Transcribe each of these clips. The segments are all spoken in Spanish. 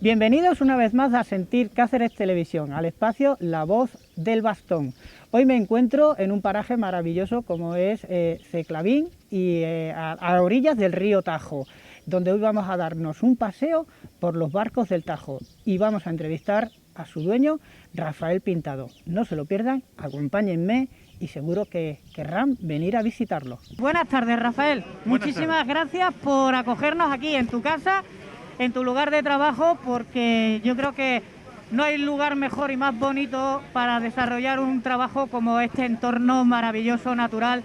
Bienvenidos una vez más a Sentir Cáceres Televisión, al espacio La Voz del Bastón. Hoy me encuentro en un paraje maravilloso como es Ceclavín y a orillas del río Tajo, donde hoy vamos a darnos un paseo por los barcos del Tajo y vamos a entrevistar a su dueño, Rafael Pintado. No se lo pierdan, acompáñenme y seguro que querrán venir a visitarlo. Buenas tardes, Rafael. Muchísimas gracias por acogernos aquí en tu casa, en tu lugar de trabajo, porque yo creo que no hay lugar mejor y más bonito para desarrollar un trabajo como este entorno maravilloso, natural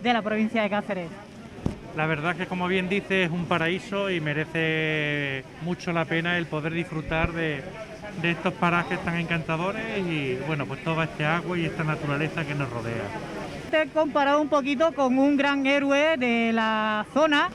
de la provincia de Cáceres. La verdad que, como bien dices, es un paraíso y merece mucho la pena el poder disfrutar de estos parajes tan encantadores y, bueno, pues toda este agua y esta naturaleza que nos rodea. Te he comparado un poquito con un gran héroe de la zona,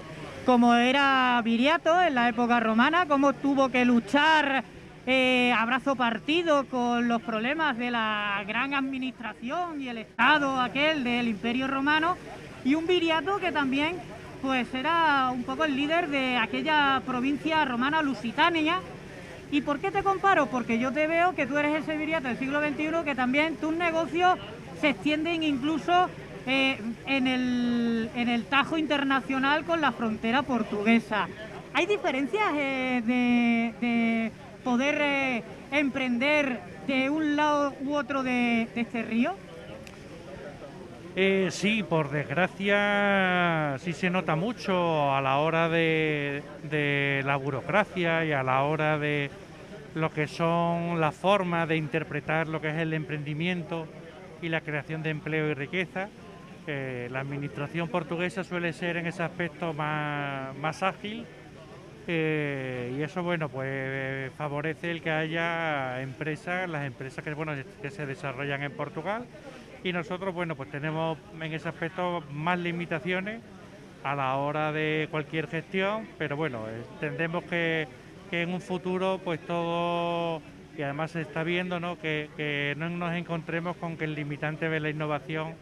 como era Viriato en la época romana, cómo tuvo que luchar a brazo partido con los problemas de la gran administración y el estado aquel del Imperio Romano, y un Viriato que también pues era un poco el líder de aquella provincia romana lusitania. ¿Y por qué te comparo? Porque yo te veo que tú eres ese Viriato del siglo XXI, que también tus negocios se extienden incluso en el Tajo internacional con la frontera portuguesa. ¿Hay diferencias de poder emprender de un lado u otro de este río? Sí, por desgracia sí se nota mucho a la hora de la burocracia y a la hora de lo que son las formas de interpretar lo que es el emprendimiento y la creación de empleo y riqueza. La administración portuguesa suele ser en ese aspecto más ágil y eso, bueno, pues favorece el que haya empresas, las empresas que se desarrollan en Portugal, y nosotros, bueno, pues tenemos en ese aspecto más limitaciones a la hora de cualquier gestión, pero bueno, entendemos que en un futuro pues todo, y además se está viendo, ¿no?, que no nos encontremos con que el limitante de la innovación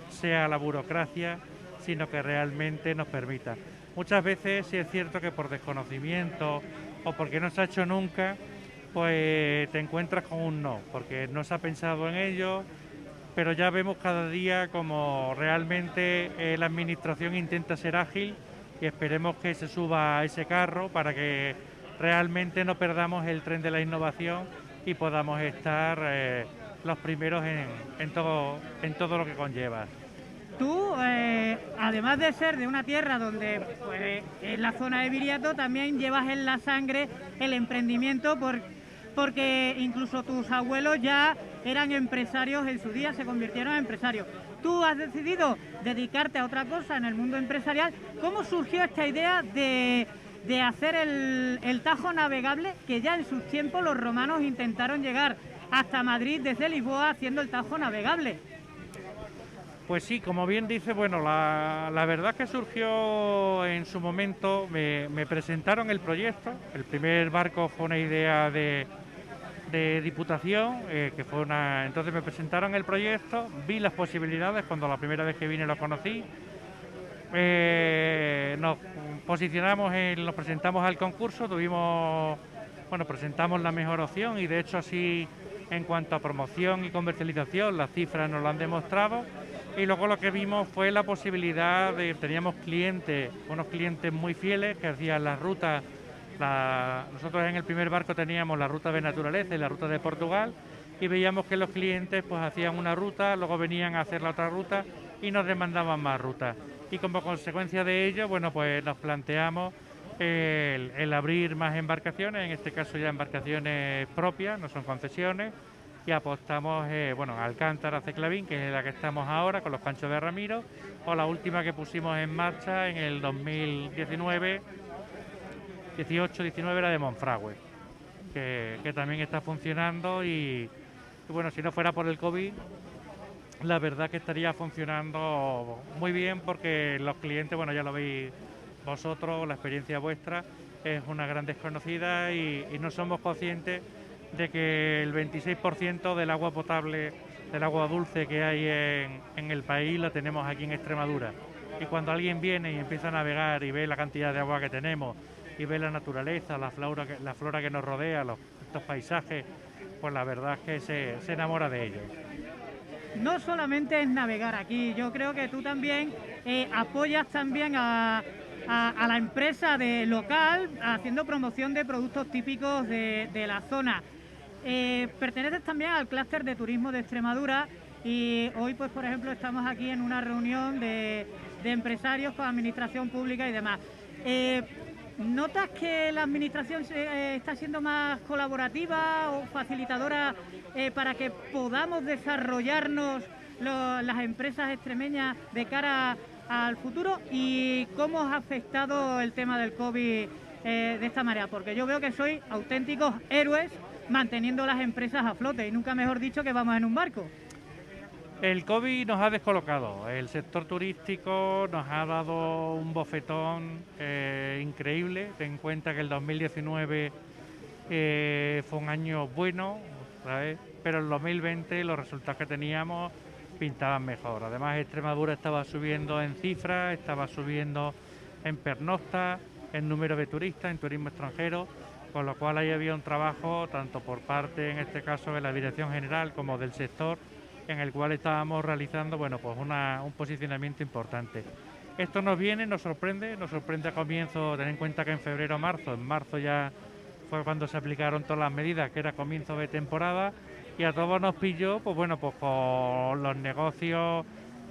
sea la burocracia, sino que realmente nos permita. Muchas veces sí es cierto que por desconocimiento o porque no se ha hecho nunca, pues te encuentras con un no, porque no se ha pensado en ello, pero ya vemos cada día como realmente la administración intenta ser ágil y esperemos que se suba a ese carro para que realmente no perdamos el tren de la innovación y podamos estar los primeros en todo lo que conlleva. Tú, además de ser de una tierra donde pues, es la zona de Viriato, también llevas en la sangre el emprendimiento porque incluso tus abuelos ya eran empresarios en su día, se convirtieron en empresarios. Tú has decidido dedicarte a otra cosa en el mundo empresarial. ¿Cómo surgió esta idea de hacer el Tajo navegable, que ya en sus tiempos los romanos intentaron llegar hasta Madrid desde Lisboa haciendo el Tajo navegable? Pues sí, como bien dice, bueno, la verdad que surgió en su momento, me presentaron el proyecto. El primer barco fue una idea de Diputación, entonces me presentaron el proyecto, vi las posibilidades cuando la primera vez que vine lo conocí, nos nos presentamos al concurso, presentamos la mejor opción y de hecho así en cuanto a promoción y comercialización las cifras nos lo han demostrado, y luego lo que vimos fue la posibilidad teníamos unos clientes muy fieles que hacían las rutas. Nosotros en el primer barco teníamos la ruta de naturaleza y la ruta de Portugal, y veíamos que los clientes pues hacían una ruta, luego venían a hacer la otra ruta y nos demandaban más rutas. Y como consecuencia de ello, bueno, pues nos planteamos el abrir más embarcaciones, en este caso ya embarcaciones propias, no son concesiones, y apostamos a Alcántara, Ceclavín, que es la que estamos ahora con los Panchos de Ramiro, o la última que pusimos en marcha en el 2019, 18-19, era de Monfragüe, que también está funcionando y bueno, si no fuera por el COVID, la verdad que estaría funcionando muy bien porque los clientes, bueno, ya lo veis vosotros, la experiencia vuestra es una gran desconocida y no somos conscientes de que el 26% del agua potable, del agua dulce que hay en el país, la tenemos aquí en Extremadura. Y cuando alguien viene y empieza a navegar y ve la cantidad de agua que tenemos y ver la naturaleza, la flora que nos rodea, estos paisajes, pues la verdad es que se enamora de ellos. No solamente es navegar aquí, yo creo que tú también apoyas también a la empresa de local haciendo promoción de productos típicos de la zona. Perteneces también al clúster de turismo de Extremadura y hoy, pues por ejemplo, estamos aquí en una reunión de empresarios con administración pública y demás. ¿Notas que la administración está siendo más colaborativa o facilitadora para que podamos desarrollarnos las empresas extremeñas de cara al futuro? ¿Y cómo os ha afectado el tema del COVID de esta manera? Porque yo veo que sois auténticos héroes manteniendo las empresas a flote y nunca mejor dicho que vamos en un barco. El COVID nos ha descolocado, el sector turístico nos ha dado un bofetón increíble. Ten en cuenta que el 2019 fue un año bueno, ¿sabes? Pero el 2020 los resultados que teníamos pintaban mejor. Además, Extremadura estaba subiendo en cifras, estaba subiendo en pernoctas, en número de turistas, en turismo extranjero, con lo cual ahí había un trabajo tanto por parte, en este caso, de la Dirección General como del sector, en el cual estábamos realizando, bueno, pues un posicionamiento importante. Esto nos viene, nos sorprende a comienzo, ten en cuenta que en marzo ya fue cuando se aplicaron todas las medidas, que era comienzo de temporada, y a todos nos pilló, pues bueno, pues con los negocios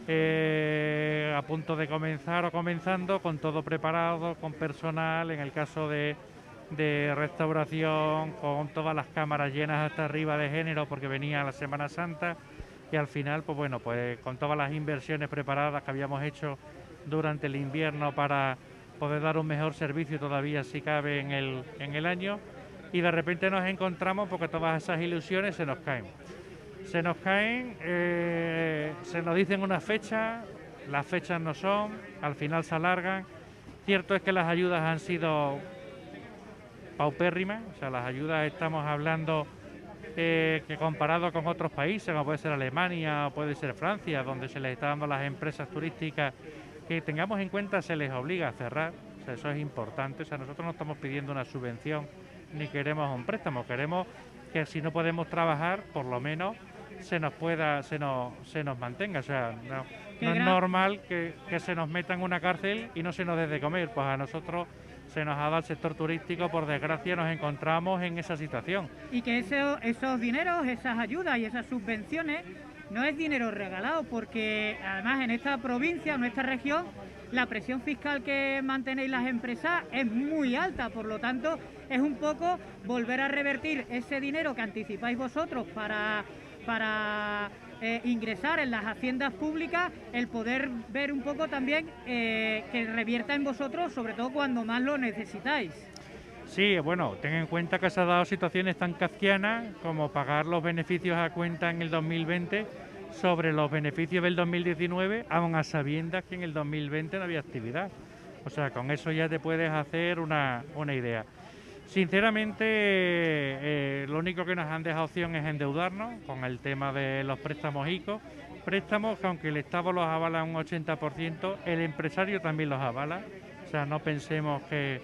a punto de comenzar o comenzando, con todo preparado, con personal, en el caso de restauración, con todas las cámaras llenas hasta arriba de género, porque venía la Semana Santa. Y al final, pues bueno, pues con todas las inversiones preparadas que habíamos hecho durante el invierno para poder dar un mejor servicio todavía si cabe en el año, y de repente nos encontramos porque todas esas ilusiones se nos caen. Se nos dicen una fecha, las fechas no son, al final se alargan. Cierto es que las ayudas han sido paupérrimas, o sea, las ayudas estamos hablando que comparado con otros países, como puede ser Alemania o puede ser Francia, donde se les está dando a las empresas turísticas, que tengamos en cuenta, se les obliga a cerrar, o sea, eso es importante. O sea, nosotros no estamos pidiendo una subvención ni queremos un préstamo, queremos que si no podemos trabajar, por lo menos se nos mantenga. O sea, no es normal que se nos meta en una cárcel y no se nos dé de comer. Pues a nosotros se nos ha dado el sector turístico, por desgracia nos encontramos en esa situación. Y que esos dineros, esas ayudas y esas subvenciones no es dinero regalado, porque además en esta provincia, en nuestra región, la presión fiscal que mantenéis las empresas es muy alta, por lo tanto es un poco volver a revertir ese dinero que anticipáis vosotros para ingresar en las haciendas públicas, el poder ver un poco también que revierta en vosotros, sobre todo cuando más lo necesitáis. Sí, bueno, ten en cuenta que se han dado situaciones tan kafkianas como pagar los beneficios a cuenta en el 2020 sobre los beneficios del 2019, aun a sabiendas que en el 2020 no había actividad. O sea, con eso ya te puedes hacer una idea. Sinceramente, lo único que nos han dejado opción es endeudarnos con el tema de los préstamos ICO. Préstamos que aunque el Estado los avala un 80%, el empresario también los avala. O sea, no pensemos que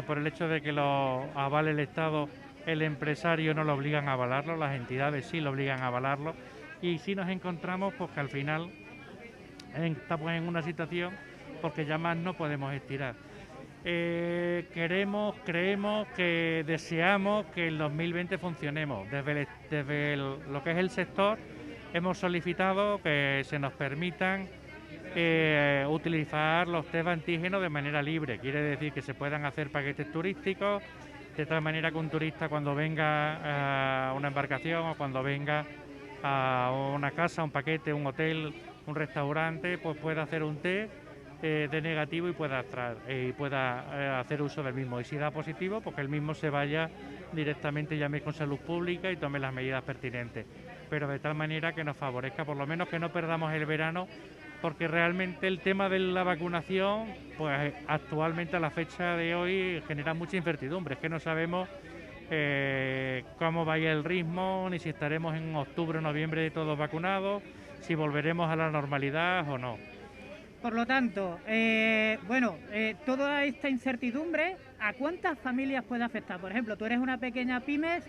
por el hecho de que los avale el Estado, el empresario no lo obligan a avalarlo, las entidades sí lo obligan a avalarlo. Y sí nos encontramos pues que al final estamos en una situación porque ya más no podemos estirar. Creemos que deseamos que el 2020 funcionemos. Desde lo que es el sector hemos solicitado que se nos permitan utilizar los test de antígeno de manera libre. Quiere decir que se puedan hacer paquetes turísticos de tal manera que un turista cuando venga a una embarcación o cuando venga a una casa, un paquete, un hotel, un restaurante, pues pueda hacer un test de negativo y pueda hacer uso del mismo. Y si da positivo, pues que el mismo se vaya directamente, llame con salud pública y tome las medidas pertinentes. Pero de tal manera que nos favorezca, por lo menos que no perdamos el verano, porque realmente el tema de la vacunación, pues actualmente a la fecha de hoy genera mucha incertidumbre. Es que no sabemos cómo va a ir el ritmo, ni si estaremos en octubre o noviembre todos vacunados, si volveremos a la normalidad o no. Por lo tanto, toda esta incertidumbre, ¿a cuántas familias puede afectar? Por ejemplo, tú eres una pequeña pymes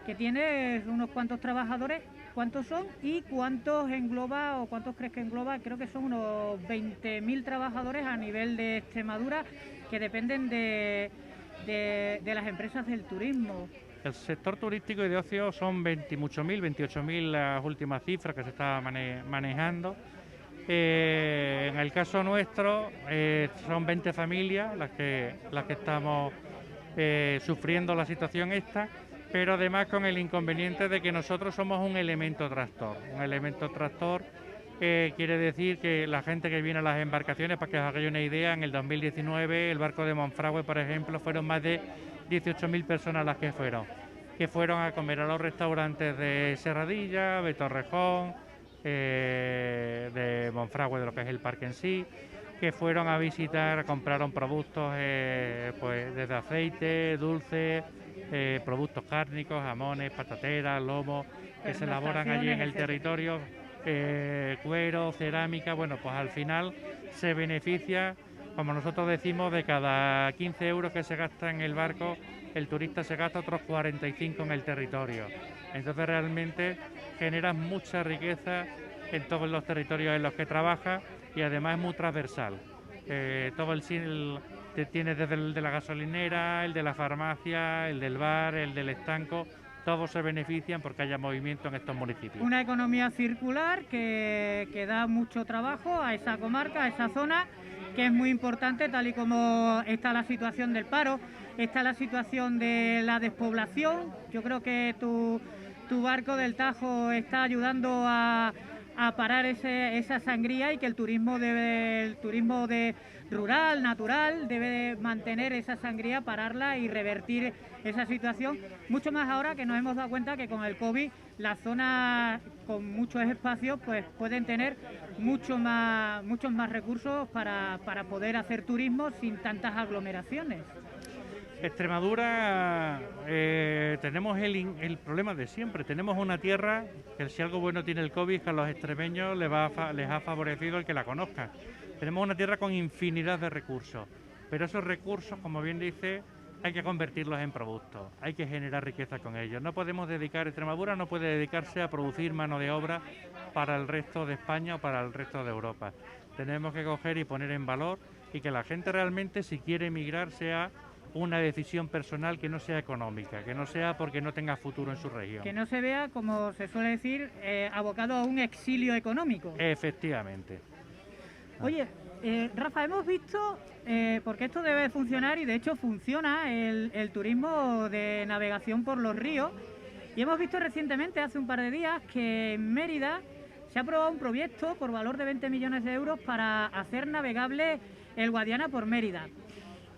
que tienes unos cuantos trabajadores, ¿cuántos son? ¿Y cuántos engloba o cuántos crees que engloba? Creo que son unos 20.000 trabajadores a nivel de Extremadura que dependen de las empresas del turismo. El sector turístico y de ocio son 28.000 las últimas cifras que se está manejando. En el caso nuestro son 20 familias las que estamos sufriendo la situación esta, pero además con el inconveniente de que nosotros somos un elemento tractor. Un elemento tractor quiere decir que la gente que viene a las embarcaciones, para que os hagáis una idea, en el 2019 el barco de Monfragüe, por ejemplo, fueron más de 18.000 personas las que fueron a comer a los restaurantes de Serradilla, de Torrejón, de Monfragüe, de lo que es el parque en sí, que fueron a visitar, compraron productos pues desde aceite, dulce, productos cárnicos, jamones, patateras, lomos, que se elaboran allí en el territorio, cuero, cerámica. Bueno, pues al final se beneficia, como nosotros decimos, de cada 15 euros que se gasta en el barco, el turista se gasta otros 45 en el territorio. Entonces realmente genera mucha riqueza en todos los territorios en los que trabaja y además es muy transversal. Todo tiene desde el de la gasolinera, el de la farmacia, el del bar, el del estanco, todos se benefician porque haya movimiento en estos municipios. Una economía circular que da mucho trabajo a esa comarca, a esa zona, que es muy importante, tal y como está la situación del paro, está la situación de la despoblación. Yo creo que tu barco del Tajo está ayudando a parar esa sangría y que el turismo rural, natural, debe mantener esa sangría, pararla y revertir esa situación, mucho más ahora que nos hemos dado cuenta que con el COVID las zonas con muchos espacios pues pueden tener muchos más recursos para poder hacer turismo sin tantas aglomeraciones. Extremadura tenemos el problema de siempre. Tenemos una tierra que si algo bueno tiene el COVID es que a los extremeños les ha favorecido el que la conozcan. Tenemos una tierra con infinidad de recursos, pero esos recursos, como bien dice, hay que convertirlos en productos, hay que generar riqueza con ellos. No podemos Extremadura no puede dedicarse a producir mano de obra para el resto de España o para el resto de Europa. Tenemos que coger y poner en valor y que la gente realmente, si quiere emigrar, sea una decisión personal, que no sea económica, que no sea porque no tenga futuro en su región. Que no se vea, como se suele decir, abocado a un exilio económico. Efectivamente. Oye, Rafa, hemos visto, porque esto debe funcionar y de hecho funciona, el turismo de navegación por los ríos, y hemos visto recientemente, hace un par de días, que en Mérida se ha aprobado un proyecto por valor de 20 millones de euros para hacer navegable el Guadiana por Mérida.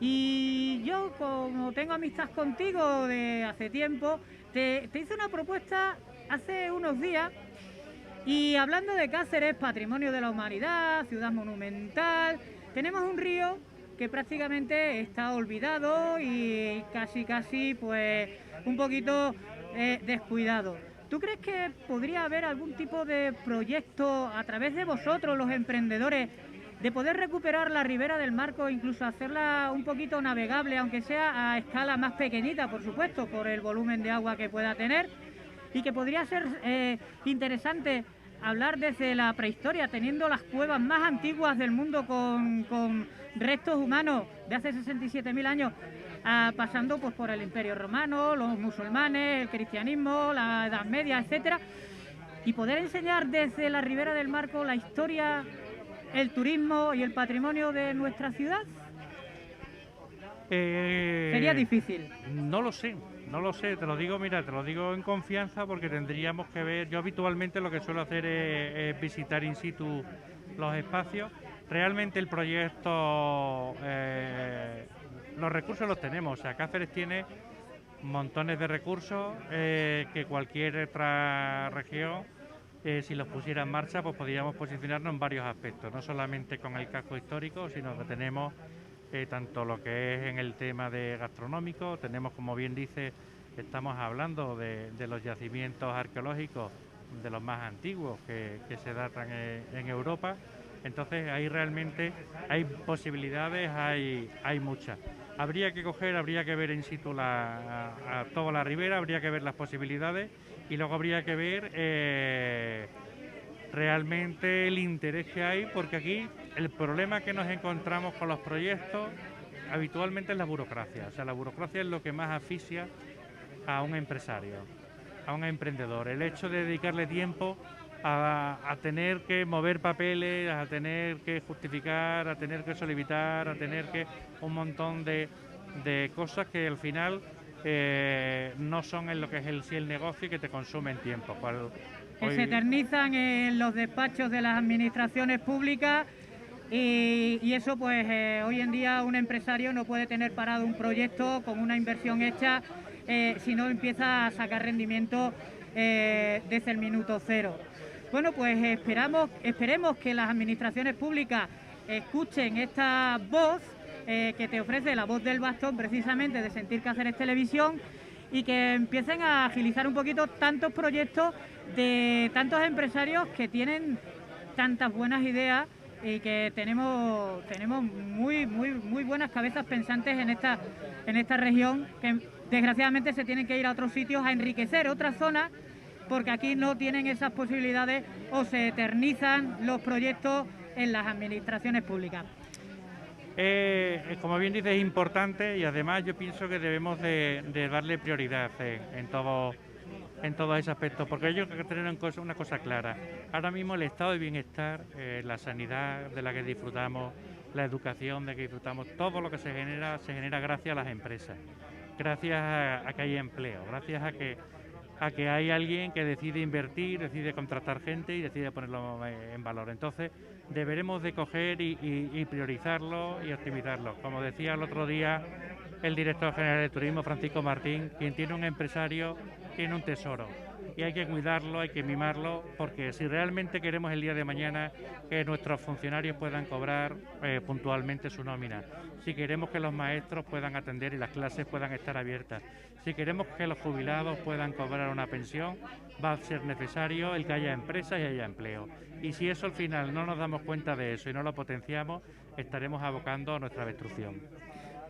Y yo, como tengo amistad contigo de hace tiempo, te hice una propuesta hace unos días y hablando de Cáceres, patrimonio de la humanidad, ciudad monumental, tenemos un río que prácticamente está olvidado y casi pues un poquito descuidado. ¿Tú crees que podría haber algún tipo de proyecto a través de vosotros, los emprendedores, de poder recuperar la ribera del Marco, incluso hacerla un poquito navegable, aunque sea a escala más pequeñita, por supuesto, por el volumen de agua que pueda tener, y que podría ser interesante hablar desde la prehistoria, teniendo las cuevas más antiguas del mundo con restos humanos de hace 67.000 años, pasando pues por el Imperio Romano, los musulmanes, el cristianismo, la Edad Media, etcétera, y poder enseñar desde la ribera del Marco la historia, el turismo y el patrimonio de nuestra ciudad. Sería difícil. No lo sé, te lo digo, mira, te lo digo en confianza porque tendríamos que ver. Yo habitualmente lo que suelo hacer es visitar in situ los espacios. Realmente el proyecto, los recursos los tenemos, o sea, Cáceres tiene montones de recursos que cualquier otra región, si los pusiera en marcha, pues podríamos posicionarnos en varios aspectos, no solamente con el casco histórico, sino que tenemos tanto lo que es en el tema de gastronómico, tenemos, como bien dice, estamos hablando de los yacimientos arqueológicos de los más antiguos que se datan en Europa, Entonces ahí realmente hay posibilidades, hay muchas. Habría que ver in situ a toda la ribera, habría que ver las posibilidades y luego habría que ver realmente el interés que hay, porque aquí el problema que nos encontramos con los proyectos habitualmente es la burocracia. O sea, la burocracia es lo que más asfixia a un empresario, a un emprendedor. El hecho de dedicarle tiempo a tener que mover papeles, a tener que justificar, a tener que solicitar, a tener que un montón de cosas que al final no son en lo que es el negocio y que te consumen tiempo. Que se eternizan en los despachos de las administraciones públicas y eso pues hoy en día un empresario no puede tener parado un proyecto con una inversión hecha si no empieza a sacar rendimiento desde el minuto cero. Bueno, pues esperemos que las administraciones públicas escuchen esta voz que te ofrece la voz del bastón, precisamente de Sentir Cáceres Televisión, y que empiecen a agilizar un poquito tantos proyectos de tantos empresarios que tienen tantas buenas ideas y que tenemos muy buenas cabezas pensantes en esta región, que desgraciadamente se tienen que ir a otros sitios a enriquecer otras zonas, porque aquí no tienen esas posibilidades o se eternizan los proyectos en las administraciones públicas. Como bien dices, es importante y además yo pienso que debemos de darle prioridad en todos esos aspectos, porque ellos hay que tener una cosa clara. Ahora mismo el estado de bienestar, la sanidad de la que disfrutamos, la educación de que disfrutamos, todo lo que se genera gracias a las empresas, gracias a que hay empleo, gracias a que hay alguien que decide invertir, decide contratar gente y decide ponerlo en valor. Entonces deberemos de coger y priorizarlo y optimizarlo. Como decía el otro día el director general de turismo, Francisco Martín, quien tiene un empresario tiene un tesoro y hay que cuidarlo, hay que mimarlo, porque si realmente queremos el día de mañana que nuestros funcionarios puedan cobrar puntualmente su nómina, si queremos que los maestros puedan atender y las clases puedan estar abiertas, si queremos que los jubilados puedan cobrar una pensión, va a ser necesario el que haya empresas y haya empleo. Y si eso al final no nos damos cuenta de eso y no lo potenciamos, estaremos abocando a nuestra destrucción.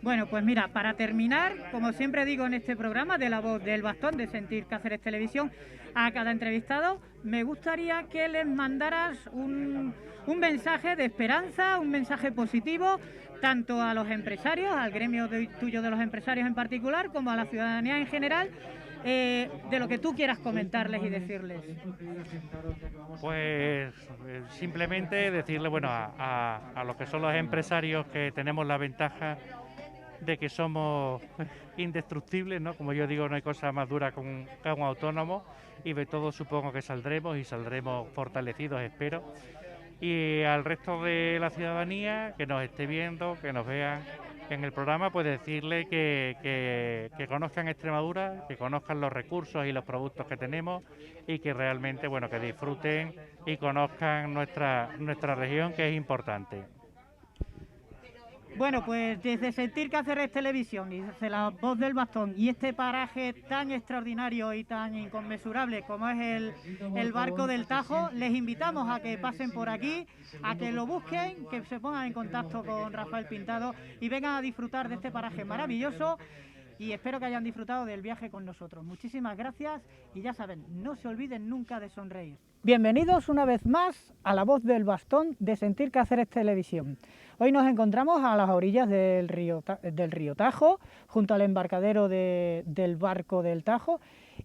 Bueno, pues mira, para terminar, como siempre digo en este programa de La Voz del Bastón, de Sentir Cáceres Televisión, a cada entrevistado, me gustaría que les mandaras un mensaje de esperanza, un mensaje positivo, tanto a los empresarios, al gremio tuyo de los empresarios en particular, como a la ciudadanía en general, de lo que tú quieras comentarles y decirles. Pues simplemente decirle, bueno, a los que son los empresarios, que tenemos la ventaja de que somos indestructibles, ¿no? Como yo digo, no hay cosa más dura que un autónomo, y de todo supongo que saldremos fortalecidos, espero. Y al resto de la ciudadanía que nos esté viendo, que nos vean en el programa, pues decirle que conozcan Extremadura, que conozcan los recursos y los productos que tenemos y que realmente, bueno, que disfruten y conozcan nuestra región, que es importante. Bueno, pues desde Sentir Cáceres Televisión y desde La Voz del Bastón y este paraje tan extraordinario y tan inconmensurable como es el Barco del Tajo, les invitamos a que pasen por aquí, a que lo busquen, que se pongan en contacto con Rafael Pintado y vengan a disfrutar de este paraje maravilloso, y espero que hayan disfrutado del viaje con nosotros. Muchísimas gracias y ya saben, no se olviden nunca de sonreír. Bienvenidos una vez más a La Voz del Bastón de Sentir Cáceres Televisión. Hoy nos encontramos a las orillas del río Tajo, junto al embarcadero del Barco del Tajo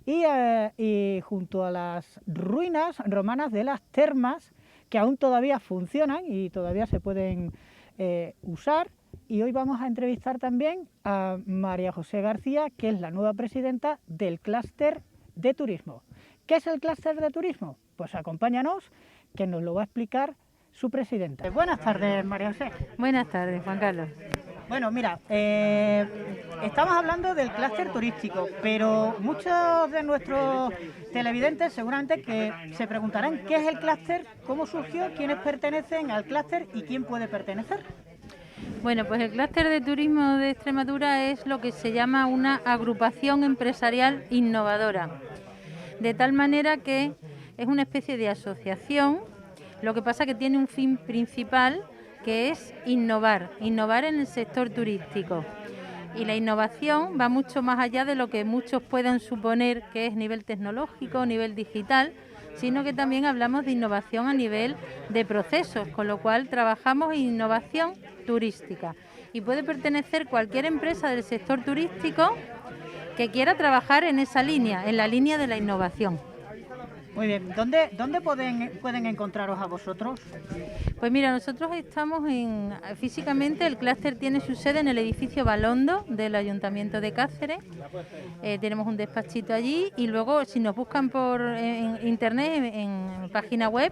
y junto a las ruinas romanas de las termas, que aún todavía funcionan y todavía se pueden usar. Y hoy vamos a entrevistar también a María José García, que es la nueva presidenta del Clúster de Turismo. ¿Qué es el Clúster de Turismo? Pues acompáñanos, que nos lo va a explicar su presidenta. Buenas tardes, María José. Buenas tardes, Juan Carlos. Bueno, mira, estamos hablando del clúster turístico, pero muchos de nuestros televidentes seguramente que se preguntarán qué es el clúster, cómo surgió, quiénes pertenecen al clúster y quién puede pertenecer. Bueno, pues el Clúster de Turismo de Extremadura es lo que se llama una agrupación empresarial innovadora, de tal manera que es una especie de asociación Lo que pasa que tiene un fin principal, que es innovar en el sector turístico. Y la innovación va mucho más allá de lo que muchos puedan suponer que es nivel tecnológico, nivel digital, sino que también hablamos de innovación a nivel de procesos, con lo cual trabajamos en innovación turística. Y puede pertenecer cualquier empresa del sector turístico que quiera trabajar en esa línea, en la línea de la innovación. Muy bien, ¿dónde pueden encontraros a vosotros? Pues mira, nosotros estamos físicamente el clúster tiene su sede en el edificio Balondo del Ayuntamiento de Cáceres. Tenemos un despachito allí y luego si nos buscan por en internet, en página web,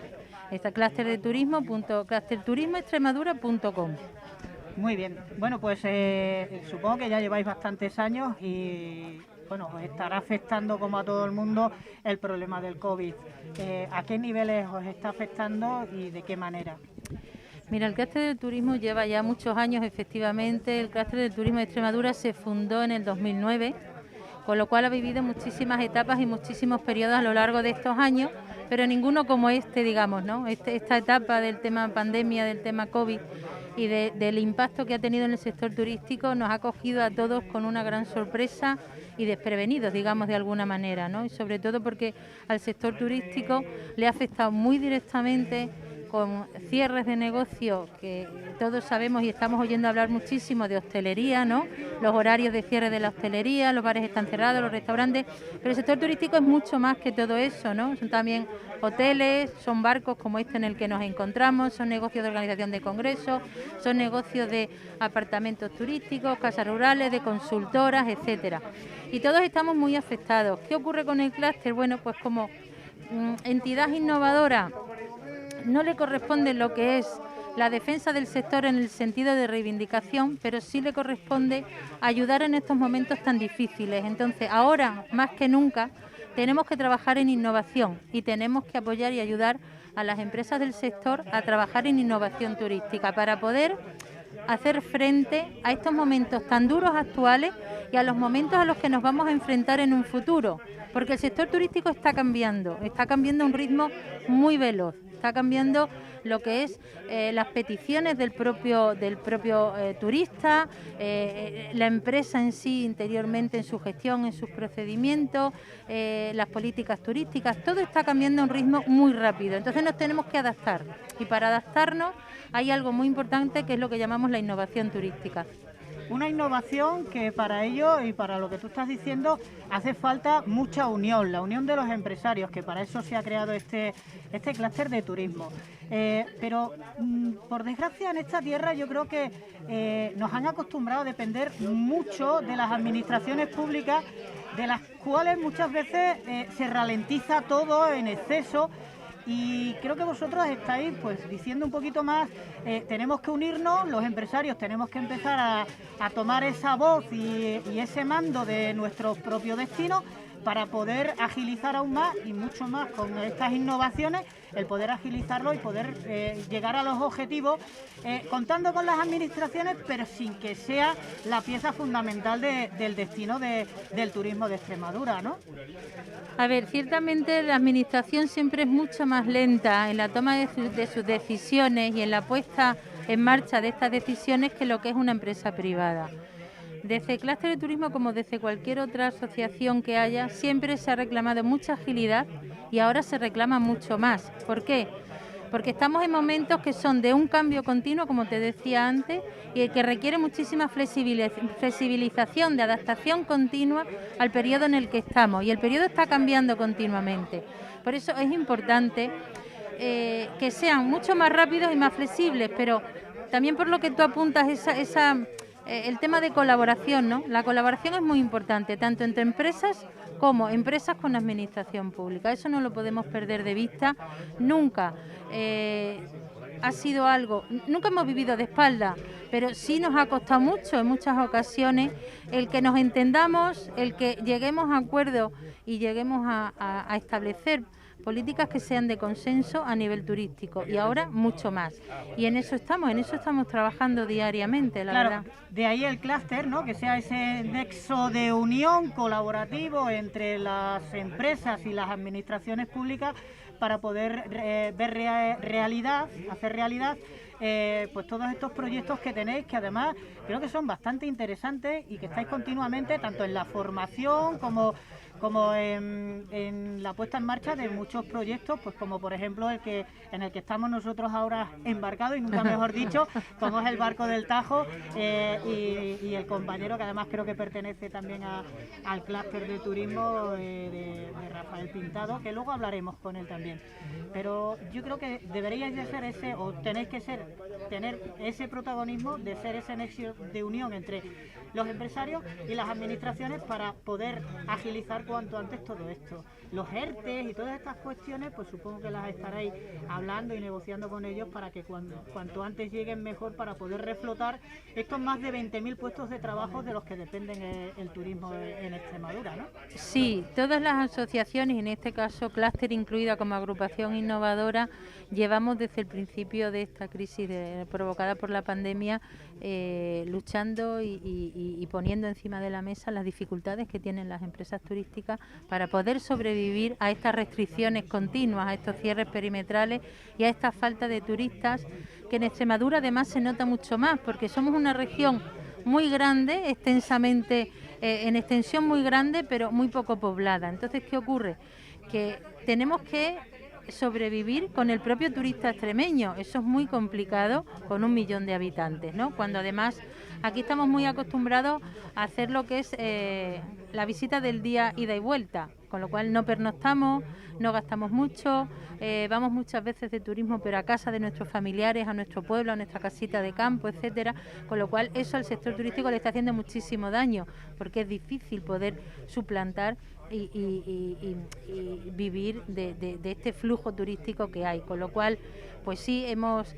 está clusterturismoextremadura.com. Muy bien, bueno pues supongo que ya lleváis bastantes años y bueno, os estará afectando como a todo el mundo el problema del COVID. ¿A qué niveles os está afectando y de qué manera? Mira, el clúster del turismo lleva ya muchos años, efectivamente. El clúster del turismo de Extremadura se fundó en el 2009, con lo cual ha vivido muchísimas etapas y muchísimos periodos a lo largo de estos años, pero ninguno como este, digamos, ¿no? Esta etapa del tema pandemia, del tema COVID y del impacto que ha tenido en el sector turístico nos ha cogido a todos con una gran sorpresa y desprevenidos, digamos, de alguna manera, ¿no? Y sobre todo porque al sector turístico le ha afectado muy directamente con cierres de negocio que todos sabemos y estamos oyendo hablar muchísimo de hostelería, ¿no? Los horarios de cierre de la hostelería, los bares están cerrados, los restaurantes, pero el sector turístico es mucho más que todo eso, ¿no? Son también hoteles, son barcos como este en el que nos encontramos, son negocios de organización de congresos, son negocios de apartamentos turísticos, casas rurales, de consultoras, etcétera. Y todos estamos muy afectados. ¿Qué ocurre con el clúster? Bueno, pues como entidad innovadora no le corresponde lo que es la defensa del sector en el sentido de reivindicación, pero sí le corresponde ayudar en estos momentos tan difíciles. Entonces, ahora más que nunca, tenemos que trabajar en innovación y tenemos que apoyar y ayudar a las empresas del sector a trabajar en innovación turística para poder hacer frente a estos momentos tan duros actuales y a los momentos a los que nos vamos a enfrentar en un futuro, porque el sector turístico está cambiando a un ritmo muy veloz. Está cambiando lo que es las peticiones del propio turista, la empresa en sí interiormente en su gestión, en sus procedimientos, las políticas turísticas, todo está cambiando a un ritmo muy rápido. Entonces nos tenemos que adaptar y para adaptarnos hay algo muy importante que es lo que llamamos la innovación turística. Una innovación que para ello y para lo que tú estás diciendo hace falta mucha unión, la unión de los empresarios, que para eso se ha creado este clúster de turismo. Pero por desgracia en esta tierra yo creo que nos han acostumbrado a depender mucho de las administraciones públicas, de las cuales muchas veces se ralentiza todo en exceso. Y creo que vosotros estáis pues diciendo un poquito más, tenemos que unirnos, los empresarios tenemos que empezar a tomar esa voz y ese mando de nuestro propio destino para poder agilizar aún más y mucho más con estas innovaciones, el poder agilizarlo y poder llegar a los objetivos contando con las administraciones, pero sin que sea la pieza fundamental del destino del turismo de Extremadura, ¿no? A ver, ciertamente la administración siempre es mucho más lenta en la toma de sus decisiones y en la puesta en marcha de estas decisiones que lo que es una empresa privada. Desde el clúster de turismo, como desde cualquier otra asociación que haya, siempre se ha reclamado mucha agilidad y ahora se reclama mucho más. ¿Por qué? Porque estamos en momentos que son de un cambio continuo, como te decía antes, y que requiere muchísima flexibilización, de adaptación continua al periodo en el que estamos. Y el periodo está cambiando continuamente. Por eso es importante que sean mucho más rápidos y más flexibles, pero también por lo que tú apuntas, el tema de colaboración, ¿no? La colaboración es muy importante, tanto entre empresas como empresas con administración pública. Eso no lo podemos perder de vista nunca. Ha sido algo, nunca hemos vivido de espalda, pero sí nos ha costado mucho en muchas ocasiones el que nos entendamos, el que lleguemos a acuerdos y lleguemos a establecer políticas que sean de consenso a nivel turístico, y ahora mucho más. Y en eso estamos trabajando diariamente, la Claro, verdad. de ahí el clúster, ¿no? Que sea ese nexo de unión colaborativo entre las empresas y las administraciones públicas para poder ver realidad, hacer realidad pues todos estos proyectos que tenéis, que además creo que son bastante interesantes y que estáis continuamente tanto en la formación como en la puesta en marcha de muchos proyectos, pues como por ejemplo en el que estamos nosotros ahora embarcados, y nunca mejor dicho, como es el barco del Tajo, y el compañero que además creo que pertenece también al clúster de turismo de Rafael Pintado, que luego hablaremos con él también. Pero yo creo que deberíais de ser ese, o tenéis que tener ese protagonismo de ser ese nexo de unión entre los empresarios y las administraciones para poder agilizar cuanto antes todo esto. Los ERTES y todas estas cuestiones, pues supongo que las estaréis hablando y negociando con ellos para que cuanto antes lleguen mejor, para poder reflotar estos más de 20.000 puestos de trabajo de los que dependen el turismo en Extremadura, ¿no? Sí, todas las asociaciones, en este caso Clúster incluida como agrupación innovadora, llevamos desde el principio de esta crisis provocada por la pandemia luchando y poniendo encima de la mesa las dificultades que tienen las empresas turísticas para poder sobrevivir a estas restricciones continuas, a estos cierres perimetrales y a esta falta de turistas, que en Extremadura además se nota mucho más, porque somos una región muy grande, extensamente, en extensión muy grande, pero muy poco poblada. Entonces, ¿qué ocurre? Que tenemos que sobrevivir con el propio turista extremeño. Eso es muy complicado con 1 millón de habitantes, ¿no? Cuando además aquí estamos muy acostumbrados a hacer lo que es la visita del día ida y vuelta, con lo cual no pernoctamos, no gastamos mucho, vamos muchas veces de turismo pero a casa de nuestros familiares, a nuestro pueblo, a nuestra casita de campo, etcétera, con lo cual eso al sector turístico le está haciendo muchísimo daño, porque es difícil poder suplantar y vivir de este flujo turístico que hay, con lo cual pues sí, hemos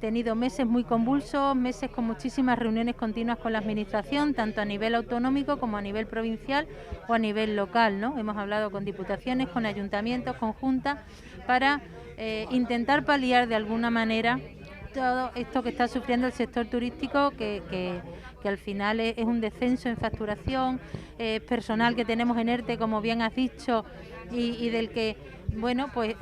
tenido meses muy convulsos, meses con muchísimas reuniones continuas con la administración, tanto a nivel autonómico como a nivel provincial o a nivel local, ¿no? Hemos hablado con diputaciones, con ayuntamientos, con juntas, para intentar paliar de alguna manera todo esto que está sufriendo el sector turístico, que al final es un descenso en facturación, personal que tenemos en ERTE, como bien has dicho, y del que, bueno, pues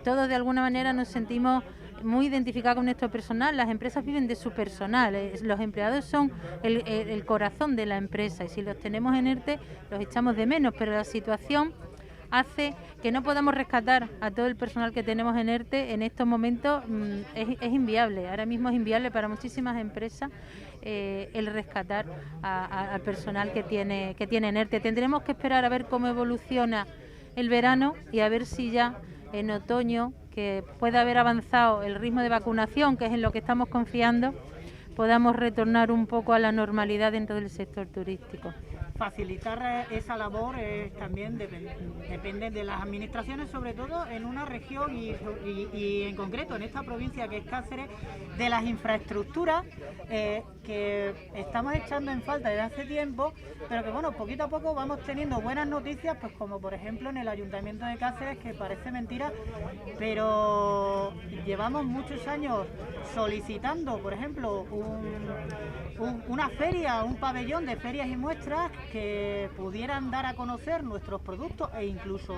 todos de alguna manera nos sentimos muy identificados con nuestro personal. Las empresas viven de su personal, los empleados son el corazón de la empresa, y si los tenemos en ERTE los echamos de menos, pero la situación hace que no podamos rescatar a todo el personal que tenemos en ERTE en estos momentos. Es inviable, ahora mismo es inviable para muchísimas empresas el rescatar al personal que tiene en ERTE. Tendremos que esperar a ver cómo evoluciona el verano y a ver si ya en otoño, que pueda haber avanzado el ritmo de vacunación, que es en lo que estamos confiando, podamos retornar un poco a la normalidad dentro del sector turístico. Facilitar esa labor también depende de las administraciones, sobre todo en una región y en concreto en esta provincia que es Cáceres, de las infraestructuras que estamos echando en falta desde hace tiempo, pero que bueno, poquito a poco vamos teniendo buenas noticias, pues como por ejemplo en el Ayuntamiento de Cáceres, que parece mentira, pero llevamos muchos años solicitando, por ejemplo, una feria, un pabellón de ferias y muestras que pudieran dar a conocer nuestros productos, e incluso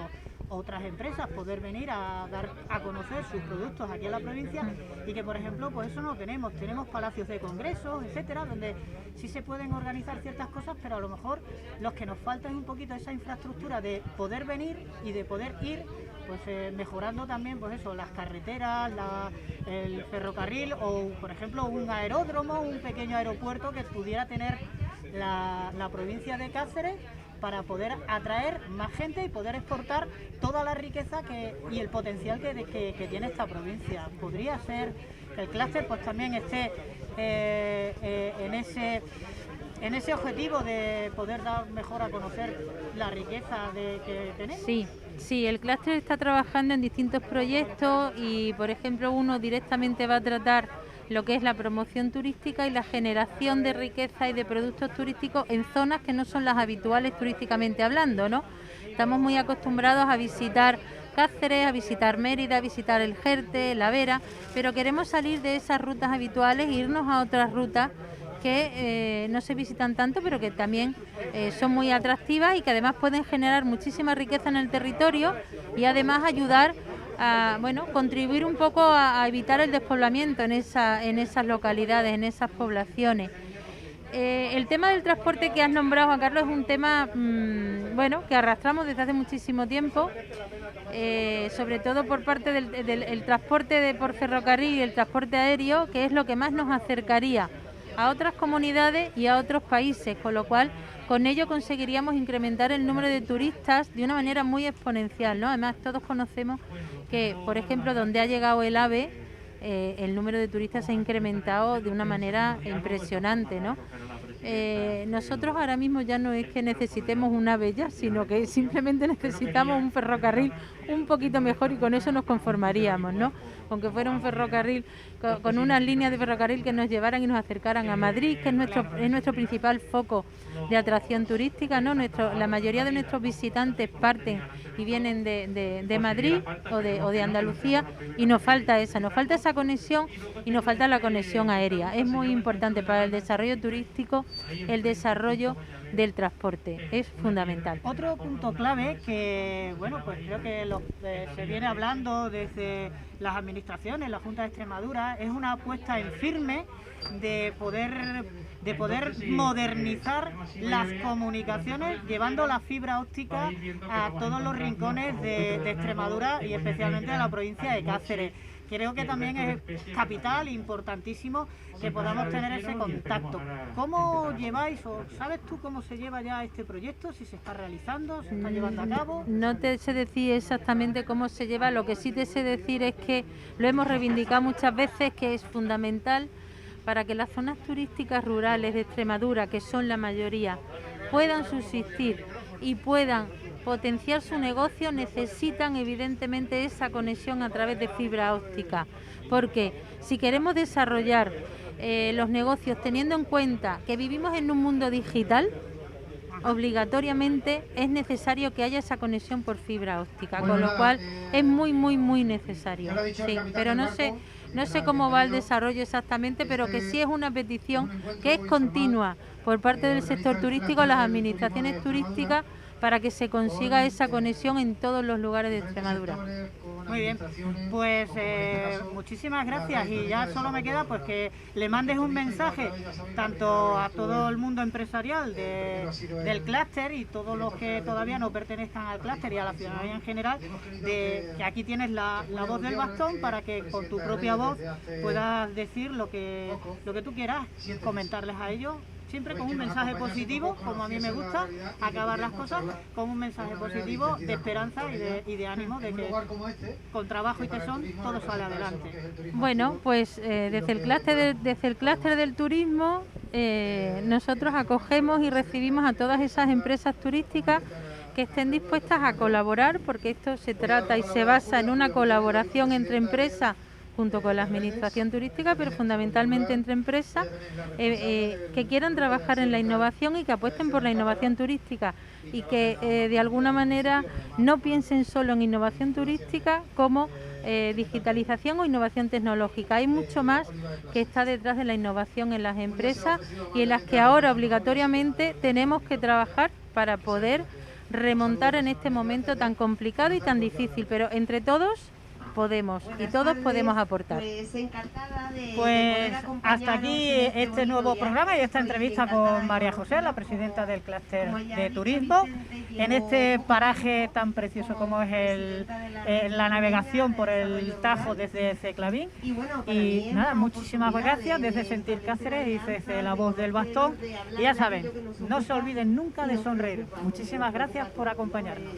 otras empresas poder venir a dar a conocer sus productos aquí en la provincia, y que por ejemplo pues eso no tenemos palacios de congresos, etcétera, donde sí se pueden organizar ciertas cosas, pero a lo mejor los que nos falta es un poquito esa infraestructura de poder venir y de poder ir, pues mejorando también pues eso, las carreteras, el ferrocarril, o por ejemplo un aeródromo, un pequeño aeropuerto que pudiera tener la provincia de Cáceres, para poder atraer más gente y poder exportar toda la riqueza y el potencial que tiene esta provincia. Podría ser que el clúster pues también esté en ese objetivo de poder dar mejor a conocer la riqueza que tenemos. Sí, el clúster está trabajando en distintos proyectos y, por ejemplo, uno directamente va a tratar lo que es la promoción turística y la generación de riqueza y de productos turísticos en zonas que no son las habituales turísticamente hablando, ¿no? Estamos muy acostumbrados a visitar Cáceres, a visitar Mérida, a visitar el Jerte, la Vera, pero queremos salir de esas rutas habituales e irnos a otras rutas que no se visitan tanto, pero que también son muy atractivas y que además pueden generar muchísima riqueza en el territorio y además ayudar a, bueno, contribuir un poco a evitar el despoblamiento en esas localidades, en esas poblaciones. El tema del transporte que has nombrado, Juan Carlos, es un tema bueno, que arrastramos desde hace muchísimo tiempo, sobre todo por parte del transporte por ferrocarril y el transporte aéreo, que es lo que más nos acercaría a otras comunidades y a otros países, con lo cual con ello conseguiríamos incrementar el número de turistas de una manera muy exponencial, ¿no? Además, todos conocemos que, por ejemplo, donde ha llegado el AVE, el número de turistas se ha incrementado de una manera impresionante, ¿no? Nosotros ahora mismo ya no es que necesitemos un AVE ya, sino que simplemente necesitamos un ferrocarril un poquito mejor y con eso nos conformaríamos, ¿no? Con que fuera un ferrocarril, con unas líneas de ferrocarril que nos llevaran y nos acercaran a Madrid, que es nuestro principal foco de atracción turística, ¿no? La mayoría de nuestros visitantes parten y vienen de Madrid o de Andalucía y nos falta esa conexión y nos falta la conexión aérea. Es muy importante para el desarrollo turístico el desarrollo del transporte, es fundamental. Otro punto clave que, bueno, pues creo que se viene hablando desde las administraciones, la Junta de Extremadura, es una apuesta en firme de poder modernizar las comunicaciones, llevando la fibra óptica a todos los rincones de Extremadura y especialmente a la provincia de Cáceres. Creo que también es capital, importantísimo, que podamos tener ese contacto. ¿Cómo lleváis, o sabes tú cómo se lleva ya este proyecto? Si se está realizando, se está llevando a cabo. No te sé decir exactamente cómo se lleva, lo que sí te sé decir es que lo hemos reivindicado muchas veces, que es fundamental para que las zonas turísticas rurales de Extremadura, que son la mayoría, puedan subsistir y puedan potenciar su negocio, necesitan evidentemente esa conexión a través de fibra óptica, porque si queremos desarrollar los negocios teniendo en cuenta que vivimos en un mundo digital, obligatoriamente es necesario que haya esa conexión por fibra óptica, con lo cual es muy necesario. Sí, pero no sé cómo va el desarrollo exactamente, pero que sí es una petición que es continua por parte del sector turístico a las administraciones turísticas para que se consiga esa conexión en todos los lugares de Extremadura. Muy bien, pues muchísimas gracias, y ya solo me queda pues que le mandes un mensaje tanto a todo el mundo empresarial del clúster y todos los que todavía no pertenezcan al clúster y a la ciudadanía en general, de que aquí tienes la voz del bastón para que con tu propia voz puedas decir lo que tú quieras, comentarles a ellos. Siempre con un mensaje positivo, como a mí me gusta acabar las cosas, con un mensaje positivo de esperanza y de ánimo, de que con trabajo y tesón todo sale adelante. Bueno, pues desde el clúster del turismo nosotros acogemos y recibimos a todas esas empresas turísticas que estén dispuestas a colaborar, porque esto se trata y se basa en una colaboración entre empresas junto con la administración turística, pero fundamentalmente entre empresas que quieran trabajar en la innovación y que apuesten por la innovación turística y que de alguna manera no piensen solo en innovación turística como digitalización o innovación tecnológica. Hay mucho más que está detrás de la innovación en las empresas y en las que ahora obligatoriamente tenemos que trabajar para poder remontar en este momento tan complicado y tan difícil, pero entre todos podemos y todos podemos aportar. Pues hasta aquí este nuevo programa y esta entrevista con María José, la presidenta del clúster de turismo, en este paraje tan precioso como es la navegación por el Tajo desde Ceclavín. Y nada, muchísimas gracias desde Sentir Cáceres y desde la voz del bastón. Y ya saben, no se olviden nunca de sonreír. Muchísimas gracias por acompañarnos.